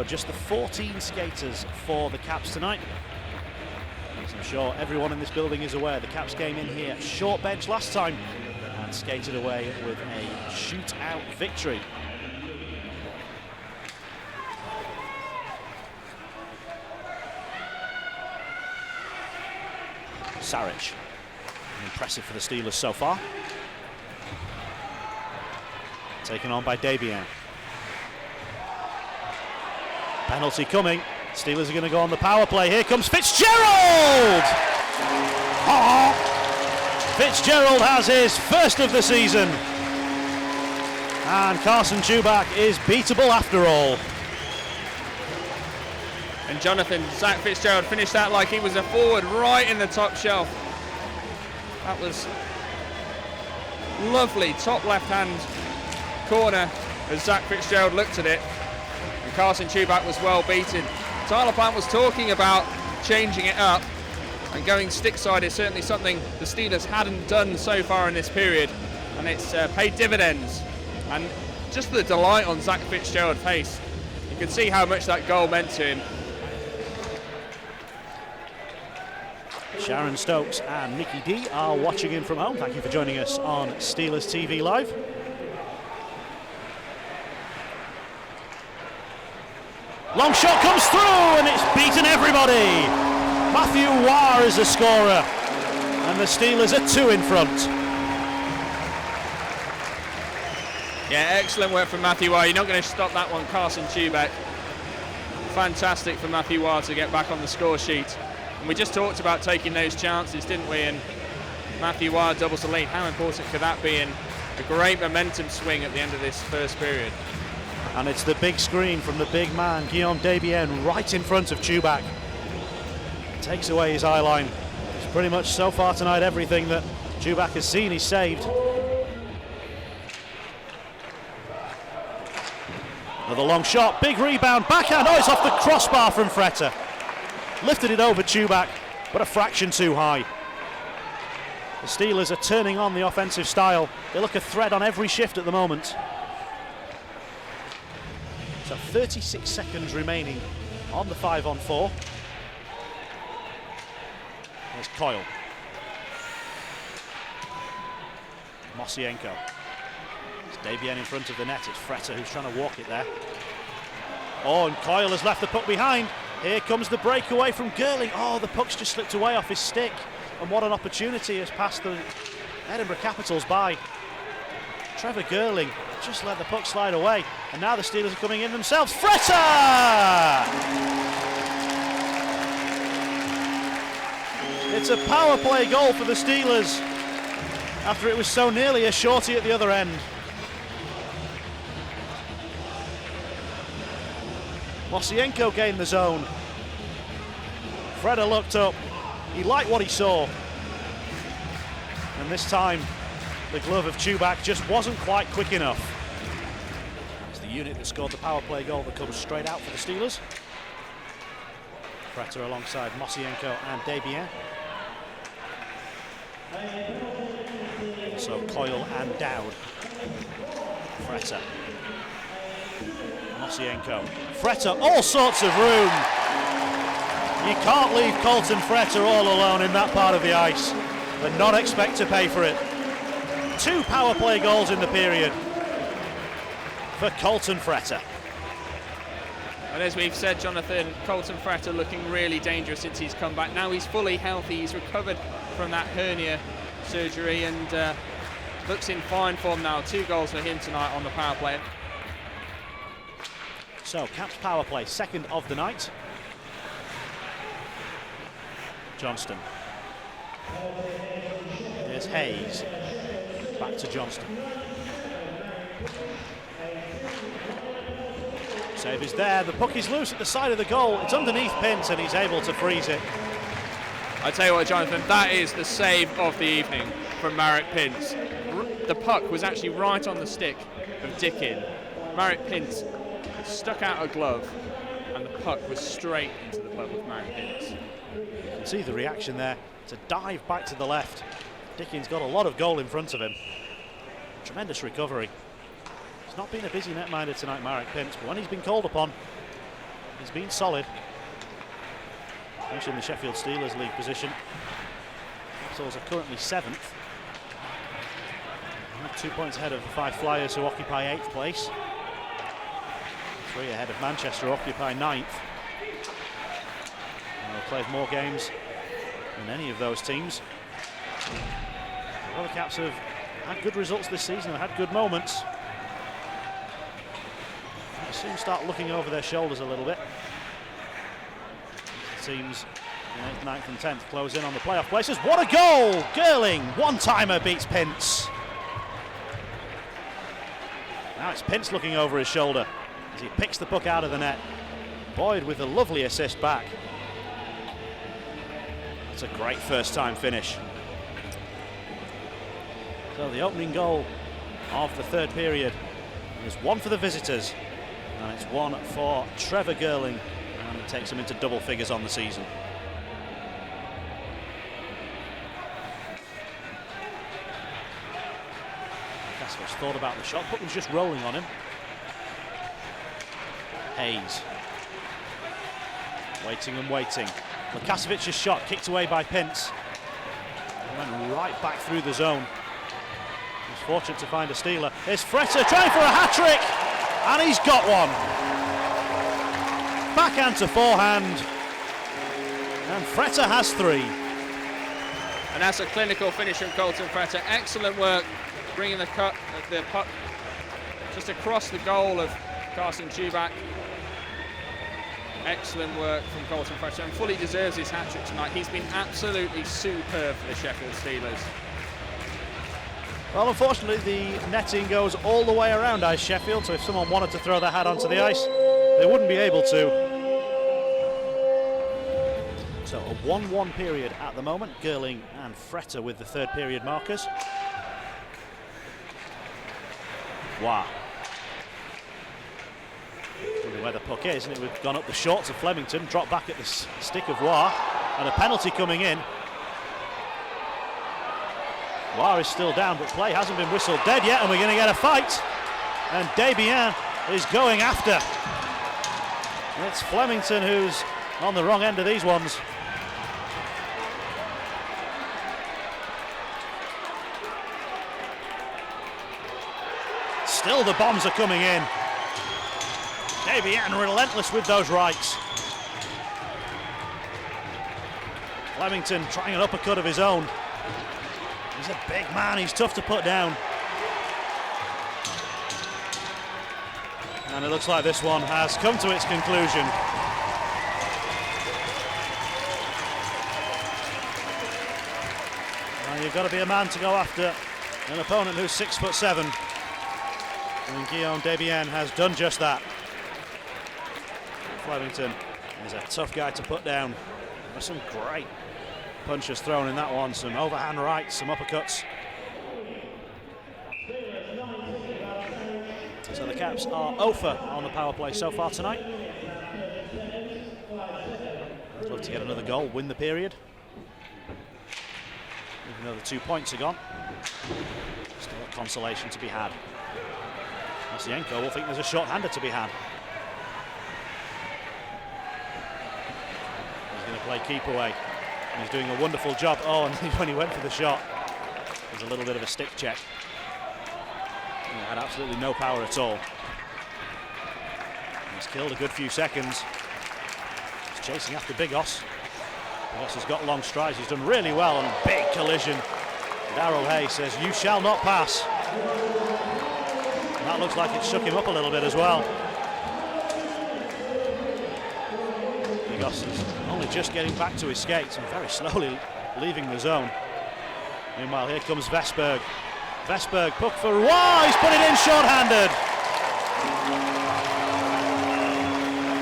So just the 14 skaters for the Caps tonight. As I'm sure everyone in this building is aware, the Caps came in here short bench last time and skated away with a shootout victory. Saric, impressive for the Steelers so far. Taken on by Debian. Penalty coming. Steelers are going to go on the power play. Here comes Fitzgerald! Oh! Fitzgerald has his first of the season. And Carson Chubak is beatable after all. And Jonathan, Zach Fitzgerald finished that like he was a forward right in the top shelf. That was lovely, top left-hand corner as Zach Fitzgerald looked at it. And Carson Chubak was well beaten. Tyler Plant was talking about changing it up, and going stick side is certainly something the Steelers hadn't done so far in this period, and it's paid dividends. And just the delight on Zach Fitzgerald's face, you can see how much that goal meant to him. Sharon Stokes and Nikki D are watching in from home. Thank you for joining us on Steelers TV Live. Long shot comes through and it's beaten everybody. Matthew Warr is the scorer and the Steelers are 2 in front. Yeah, excellent work from Matthew Warr. You're not going to stop that one, Carson Chubak. Fantastic for Matthew Warr to get back on the score sheet. And we just talked about taking those chances, didn't we? And Matthew Warr doubles the lead. How important could that be? And a great momentum swing at the end of this first period. And it's the big screen from the big man, Guillaume Debian, right in front of Chubak. Takes away his eye line. It's pretty much so far tonight everything that Chubak has seen, he's saved. Another long shot, big rebound, backhand, oh, it's off the crossbar from Fretter. Lifted it over Chubak, but a fraction too high. The Steelers are turning on the offensive style. They look a threat on every shift at the moment. So 36 seconds remaining on the 5-on-4. There's Coyle. Mosienko. It's Debian in front of the net. It's Fretter who's trying to walk it there. Oh, and Coyle has left the puck behind. Here comes the breakaway from Gerling. Oh, the puck's just slipped away off his stick. And what an opportunity has passed the Edinburgh Capitals by. Trevor Gerling just let the puck slide away. And now the Steelers are coming in themselves. Fretter! It's a power play goal for the Steelers after it was so nearly a shorty at the other end. Mosienko gained the zone. Fretter looked up. He liked what he saw. And this time, the glove of Chubak just wasn't quite quick enough. It's the unit that scored the power play goal that comes straight out for the Steelers. Fretter alongside Mosienko and Debian. So Coyle and Dowd. Fretter. Mosienko. Fretter, all sorts of room. You can't leave Colton Fretter all alone in that part of the ice and not expect to pay for it. 2 power play goals in the period for Colton Fretter. And as we've said, Jonathan, Colton Fretter looking really dangerous since he's come back. Now he's fully healthy, he's recovered from that hernia surgery and looks in fine form now. 2 goals for him tonight on the power play. So, Caps power play, second of the night. Johnston. There's Hayes. Back to Johnston. Save is there. The puck is loose at the side of the goal. It's underneath Pint and he's able to freeze it. I tell you what, Jonathan, that is the save of the evening from Marek Pint. The puck was actually right on the stick of Dickin. Marek Pint stuck out a glove and the puck was straight into the glove of Marek Pint. You can see the reaction there to dive back to the left. Dickin's got a lot of goal in front of him. Tremendous recovery. He's not been a busy netminder tonight, Marek Pint, but when he's been called upon, He's been solid. Mentioned the Sheffield Steelers league position. Capitals are currently 7th. 2 points ahead of the 5 Flyers, who occupy 8th place. 3 ahead of Manchester, who occupy 9th. And they've played more games than any of those teams. Well, the Caps have had good results this season, have had good moments. They soon start looking over their shoulders a little bit. The teams in 8th, 9th and 10th close in on the playoff places. What a goal! Girling, one-timer beats Pintz. Now it's Pintz looking over his shoulder as he picks the puck out of the net. Boyd with a lovely assist back. That's a great first-time finish. So the opening goal of the third period is one for the visitors, and it's one for Trevor Girling, and it takes him into double figures on the season. Lukasevich thought about the shot, puck was just rolling on him. Hayes waiting and waiting. Lukasevich's shot kicked away by Pintz. Went right back through the zone. He was fortunate to find a Steeler. Here's Fretter trying for a hat-trick, and he's got one. Backhand to forehand, and Fretter has 3. And that's a clinical finish from Colton Fretter. Excellent work bringing the puck just across the goal of Carson Chubak. Excellent work from Colton Fretter, and fully deserves his hat-trick tonight. He's been absolutely superb for the Sheffield Steelers. Well, unfortunately, the netting goes all the way around iceSheffield, so if someone wanted to throw their hat onto the ice, they wouldn't be able to. So a 1-1 period at the moment. Girling and Fretter with the third period markers. Wow. Wonder where the puck is, and it would have gone up the shorts of Flemington, dropped back at the stick of Waugh, and a penalty coming in. Waugh is still down, but play hasn't been whistled dead yet, and we're going to get a fight. And Desbiens is going after. It's Flemington who's on the wrong end of these ones. Still the bombs are coming in. Desbiens relentless with those rights. Flemington trying an uppercut of his own. He's a big man, he's tough to put down. And it looks like this one has come to its conclusion. Well, you've got to be a man to go after an opponent who's 6'7". And Guillaume Desbiens has done just that. Flemington is a tough guy to put down. There's some great punches thrown in that one, some overhand rights, some uppercuts. So the Caps are 0 for on the power play so far tonight. I'd love to get another goal, win the period. Even though the 2 points are gone, still a consolation to be had. Masienko will think there's a short-hander to be had. He's going to play keep away. And he's doing a wonderful job. Oh, and when he went for the shot, there's a little bit of a stick check. He had absolutely no power at all. He's killed a good few seconds. He's chasing after Bigos. Bigos has got long strides. He's done really well on a big collision. Darrell Hay says, "You shall not pass." And that looks like it shook him up a little bit as well. Bigos is only just getting back to his skates and very slowly leaving the zone. Meanwhile, here comes Vestberg. Vestberg, puck for Waugh, he's put it in short-handed.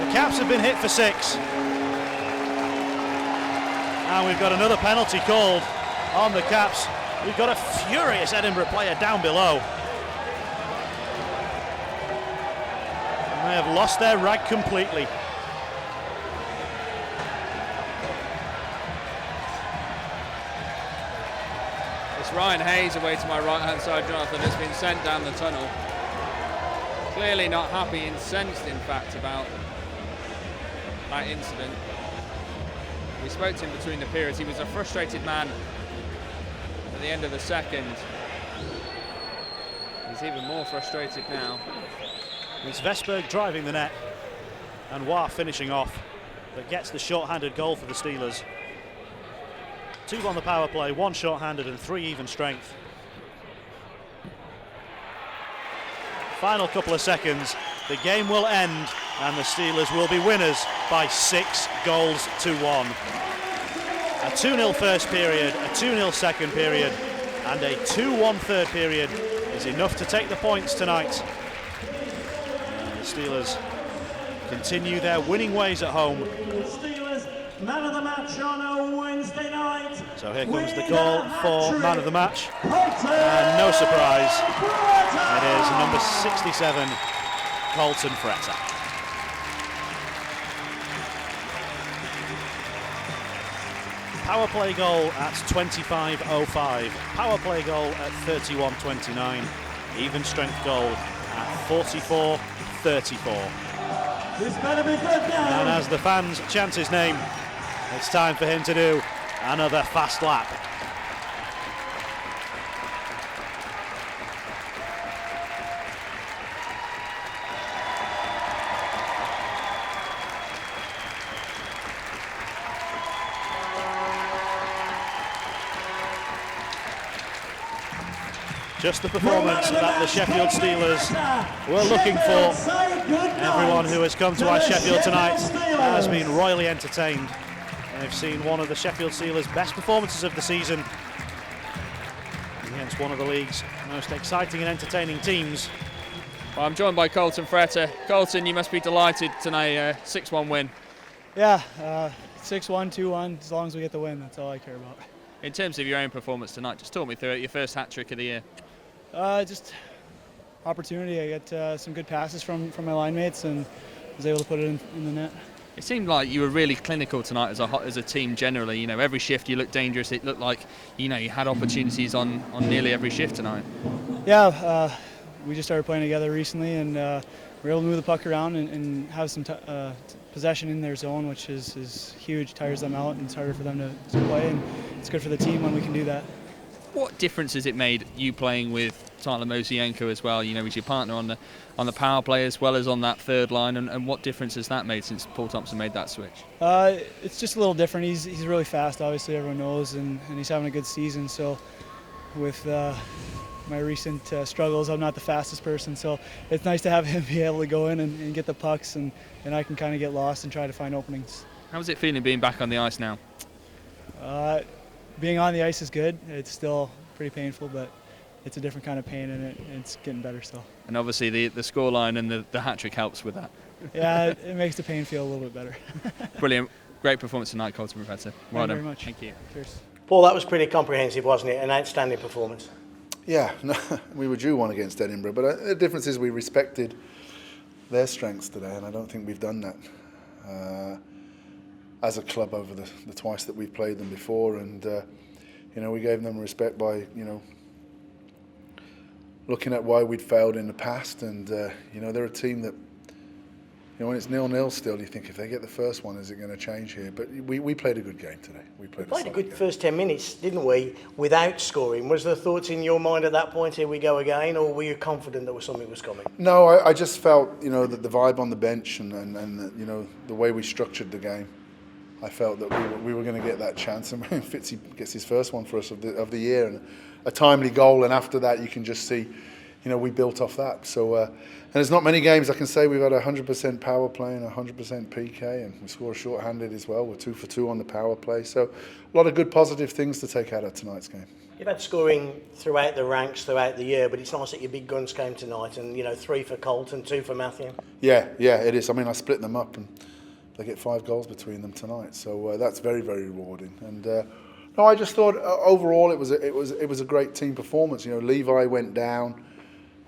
The Caps have been hit for 6. And we've got another penalty called on the Caps. We've got a furious Edinburgh player down below. And they have lost their rag completely. Ryan Hayes away to my right-hand side, Jonathan, has been sent down the tunnel. Clearly not happy, incensed in fact about that incident. We spoke to him between the periods. He was a frustrated man at the end of the second. He's even more frustrated now. It's Vesberg driving the net and Waugh finishing off, but gets the short-handed goal for the Steelers. 2 on the power play, 1 short-handed and 3 even strength. Final couple of seconds, the game will end and the Steelers will be winners by 6 goals to 1. A 2-0 first period, a 2-0 second period and a 2-1 third period is enough to take the points tonight. And the Steelers continue their winning ways at home. Steelers man of the match on a Wednesday night. So here comes the call for man of the match. And no surprise, it is number 67, Colton Fretter. Power play goal at 25:05. Power play goal at 31:29. Even strength goal at 44:34. This better be good now. And as the fans chant his name, it's time for him to do another fast lap. Just the performance that the Sheffield Steelers were looking for. Everyone who has come to iceSheffield tonight has been royally entertained. They've seen one of the Sheffield Steelers' best performances of the season against one of the league's most exciting and entertaining teams. Well, I'm joined by Colton Fretter. Colton, you must be delighted tonight, 6-1 win. Yeah, 6-1, 2-1, as long as we get the win, that's all I care about. In terms of your own performance tonight, just talk me through it, your first hat-trick of the year. Just opportunity. I got some good passes from my line mates and was able to put it in the net. It seemed like you were really clinical tonight as a team generally. You know, every shift you looked dangerous. It looked like, you know, you had opportunities on nearly every shift tonight. Yeah, we just started playing together recently and we were able to move the puck around and have some possession in their zone, which is huge, tires them out and it's harder for them to play, and it's good for the team when we can do that. What difference has it made you playing with Tyler Mosienko as well? You know, he's your partner on the power play as well as on that third line, and what difference has that made since Paul Thompson made that switch? It's just a little different. He's really fast, obviously everyone knows, and he's having a good season. So with my recent struggles, I'm not the fastest person, so it's nice to have him be able to go in and get the pucks, and I can kind of get lost and try to find openings. How's it feeling being back on the ice now? Being on the ice is good. It's still pretty painful, but it's a different kind of pain, and it's getting better still. And obviously the scoreline and the hat-trick helps with that. Yeah, it makes the pain feel a little bit better. Brilliant. Great performance tonight, Colton Fretter. Well done. Thank you very much. Thank you. Cheers. Paul, that was pretty comprehensive, wasn't it? An outstanding performance. Yeah, no, we were due one against Edinburgh, but the difference is we respected their strengths today, and I don't think we've done that as a club over the twice that we've played them before. And you know, we gave them respect by, you know, looking at why we'd failed in the past. And you know, they're a team that, you know, when it's 0-0 still, you think if they get the first one, is it going to change here? But we played a good game today. We played a good first 10 minutes, didn't we, without scoring? Was there thoughts in your mind at that point, here we go again, or were you confident that something was coming? No, I just felt, you know, that the vibe on the bench and you know, the way we structured the game, I felt that we were going to get that chance. And Fitzy gets his first one for us of the year, and a timely goal, and after that you can just see, you know, we built off that. So, and there's not many games I can say we've had 100% power play and 100% PK, and we score short-handed as well. We're 2 for 2 on the power play. So, a lot of good positive things to take out of tonight's game. You've had scoring throughout the ranks throughout the year, but it's nice that your big guns came tonight, and, you know, 3 for Colton, 2 for Matthew. Yeah, it is. I mean, I split them up, and they get 5 goals between them tonight. So that's very, very rewarding. And no, I just thought overall it was a great team performance. You know, Levi went down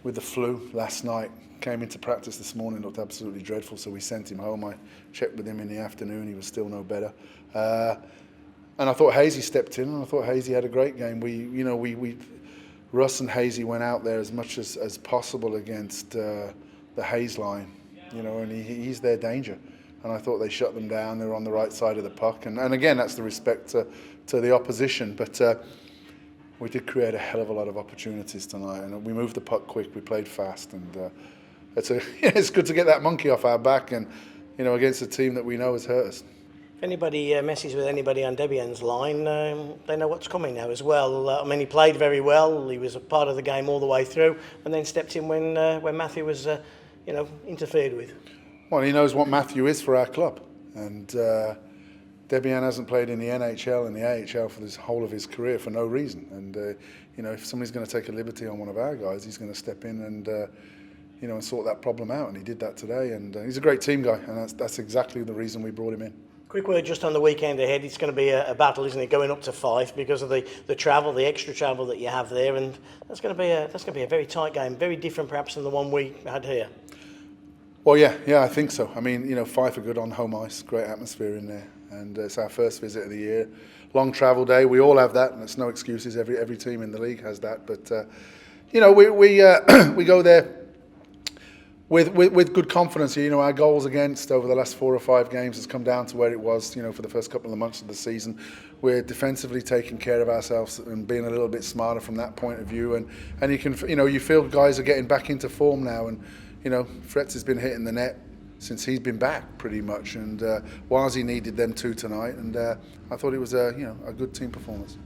with the flu last night, came into practice this morning, looked absolutely dreadful, so we sent him home. I checked with him in the afternoon, he was still no better. And I thought Hazy stepped in, and I thought Hazy had a great game. Russ and Hazy went out there as much as possible against the Hayes line, you know, and he's their danger. and I thought they shut them down. They were on the right side of the puck, and again, that's the respect to the opposition. But we did create a hell of a lot of opportunities tonight, and we moved the puck quick. We played fast, and it's good to get that monkey off our back, and against a team that we know has hurt us. If anybody messes with anybody on Debian's line, they know what's coming now as well. I mean, he played very well. He was a part of the game all the way through, and then stepped in when Matthew was, interfered with. Well, he knows what Matthew is for our club, and Debian hasn't played in the NHL and the EIHL for this whole of his career for no reason. And if somebody's going to take a liberty on one of our guys, he's going to step in and and sort that problem out. And he did that today. And he's a great team guy, and that's exactly the reason we brought him in. Quick word just on the weekend ahead. It's going to be a battle, isn't it? Going up to Fife because of the travel, the extra travel that you have there, and that's going to be a very tight game, very different perhaps than the one we had here. Well, yeah, I think so. I mean, Fife are good on home ice, great atmosphere in there, and it's our first visit of the year. Long travel day, we all have that, and it's no excuses. Every team in the league has that, but we go there with good confidence. Our goals against over the last 4 or 5 games has come down to where it was, for the first couple of months of the season. We're defensively taking care of ourselves and being a little bit smarter from that point of view, and you can, you feel guys are getting back into form now, and Fretz has been hitting the net since he's been back pretty much, and Wazzy needed them too tonight, and I thought it was a good team performance.